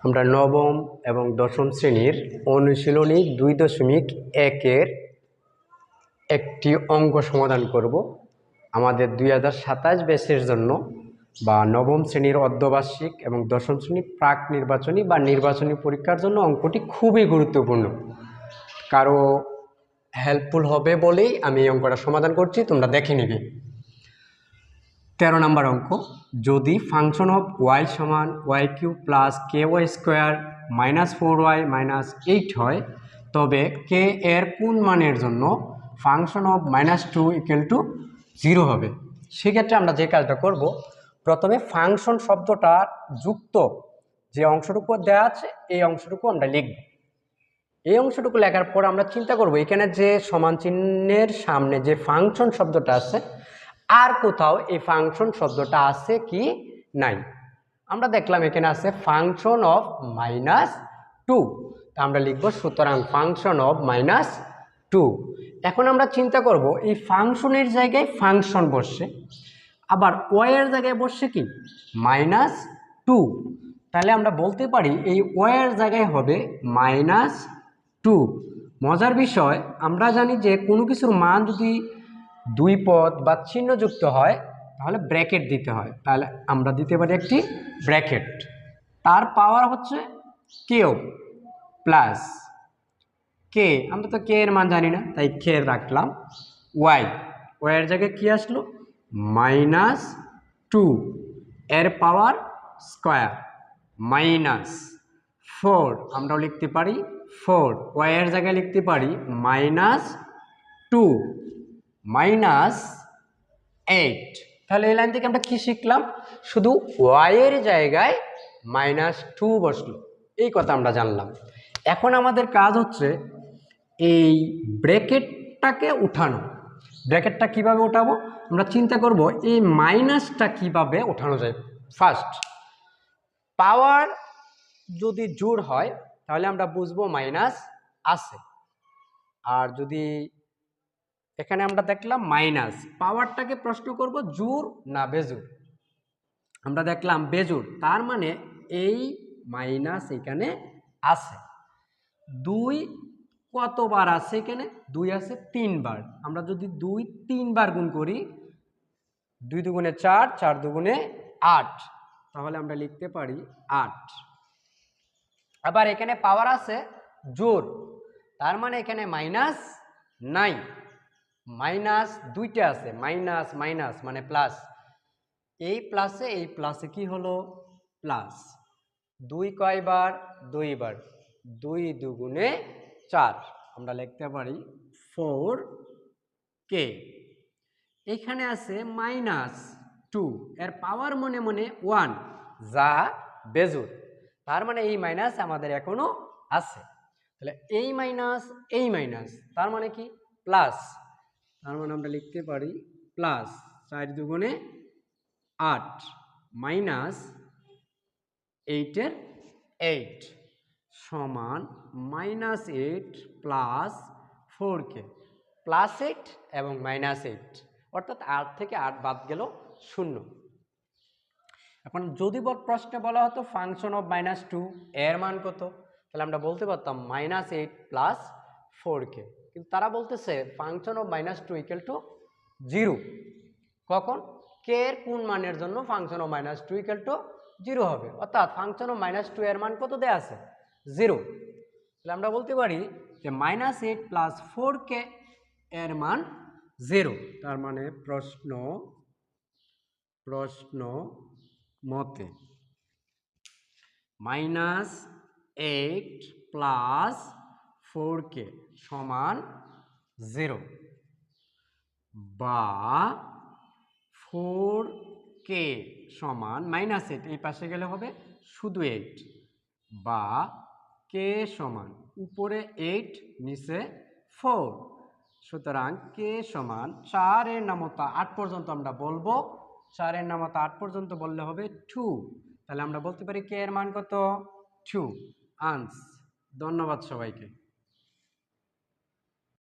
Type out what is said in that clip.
আমরা নবম এবং দশম শ্রেণীর অনুশীলনী 2.1-এর একটি অঙ্ক সমাধান করব। আমাদের 2027 ব্যাচের জন্য বা নবম শ্রেণীর অর্ধবার্ষিক এবং দশম শ্রেণীর প্রাক নির্বাচনী বা নির্বাচনী পরীক্ষার জন্য অঙ্কটি খুবই গুরুত্বপূর্ণ। কারো হেল্পফুল হবে বলেই আমি এই অঙ্কটা সমাধান করছি, তোমরা দেখে নিবে। 13 নম্বর অঙ্ক, যদি ফাংশন অফ y সমান y³ plus ky² minus 4y minus 8 হয়, তবে কে এর কোন মানের জন্য ফাংশন অফ -2 = 0 হবে। সেক্ষেত্রে আমরা যে কাজটা করব, প্রথমে ফাংশন শব্দটা যুক্ত যে অংশটুকু দেওয়া আছে এই অংশটুকু আমরা লিখব। এই অংশটুকু লেখার পর আমরা চিন্তা করব এখানে যে সমান চিহ্নের সামনে যে ফাংশন শব্দটা আছে আর কোথাও এই ফাংশন শব্দটা আছে কি নাই। আমরা দেখলাম এখানে আছে ফাংশন অফ -2, তা আমরা লিখব সুতরাং ফাংশন অফ -2। এখন আমরা চিন্তা করব এই ফাংশনের জায়গায় ফাংশন বসছে, আবার ওয়াই এর জায়গায় বসছে কি -2, তাহলে আমরা বলতে পারি এই ওয়াই এর জায়গায় হবে -2। মজার বিষয়, আমরা জানি যে কোনো কিছুর মান যদি দুই পদ বা চিহ্নযুক্ত হয় তাহলে ব্র্যাকেট দিতে হয়, তাহলে আমরা দিতে পারি একটি ব্র্যাকেট। তার পাওয়ার হচ্ছে কেও প্লাস কে, আমরা তো কে এর মান জানি না তাই কে রাখলাম। ওয়াই এর জায়গায় কি আসলো -2 এর পাওয়ার স্কয়ার মাইনাস 4, আমরাও লিখতে পারি 4, ওয়াই এর জায়গায় লিখতে পারি -2 মাইনাস 8। তাহলে এই লাইন থেকে আমরা কি শিখলাম, শুধু ওয়াই এর জায়গায় -2 বসলো, এই কথা আমরা জানলাম। এখন আমাদের কাজ হচ্ছে এই ব্র্যাকেটটাকে উঠানো। ব্র্যাকেটটা কিভাবে উঠাবো আমরা চিন্তা করব, এই মাইনাসটা কিভাবে উঠানো যায়। ফার্স্ট, পাওয়ার যদি জোড় হয় তাহলে আমরা বুঝবো মাইনাস আছে, আর যদি এখানে আমরা দেখলাম মাইনাস, পাওয়ারটাকে প্রশ্ন করব জোড় না বেজোড়। আমরা দেখলাম বেজোড়, তার মানে এই মাইনাস এখানে আছে। 2 কতবার আছে এখানে, 2 আছে 3 বার। আমরা যদি 2 3 বার গুণ করি, 2 দুগুণে 4, 4 দুগুণে 8, তাহলে আমরা লিখতে পারি 8। আবার এখানে পাওয়ার আছে জোড়, তার মানে এখানে মাইনাস নাই, মাইনাস দুইটা আছে, মাইনাস মাইনাস মানে প্লাস। এই প্লাসে কি হলো প্লাস। 2 কয়বার, 2 বার, 2 দুগুণে 4, আমরা লিখতে পারি 4k। এখানে আছে -2, এর পাওয়ার মনে মনে 1, যা বেজোড়, তার মানে এই মাইনাস আমাদের এখনো আছে। তাহলে এই মাইনাস তার মানে কি প্লাস, তার মানে আমরা লিখতে পারি প্লাস 4 দুগুণে 8 মাইনাস 8 এর 8 সমান -8 প্লাস 4k, +8 এবং -8, অর্থাৎ 8 থেকে 8 বাদ গেল 0। এখন যদি প্রশ্নে বলা হতো ফাংশন অফ -2 এর মান কত, তাহলে আমরা বলতে পারতাম -8 প্লাস 4k, কিন্তু তারা বলতেছে ফাংশন অফ -2 = 0। কখন, কে এর কোন মানের জন্য ফাংশন অফ -2 = 0 হবে, অর্থাৎ ফাংশন অফ -2 এর মান কত দেয়া আছে 0। তাহলে আমরা বলতে পারি যে -8 প্লাস 4k এর মান 0। তার মানে প্রশ্ন মতে -8 প্লাস 4k সমান 0, বা 4k সমান -8, এই পাশে গেলে হবে শুধু 8, বা k সমান উপরে 8 নিচে 4, সুতরাং k সমান 4 এর নামতা 8 পর্যন্ত আমরা বলবো, 4 এর নামতা 8 পর্যন্ত বললে হবে 2। তাহলে আমরা বলতে পারি k এর মান কত 2। আনসার। ধন্যবাদ সবাইকে।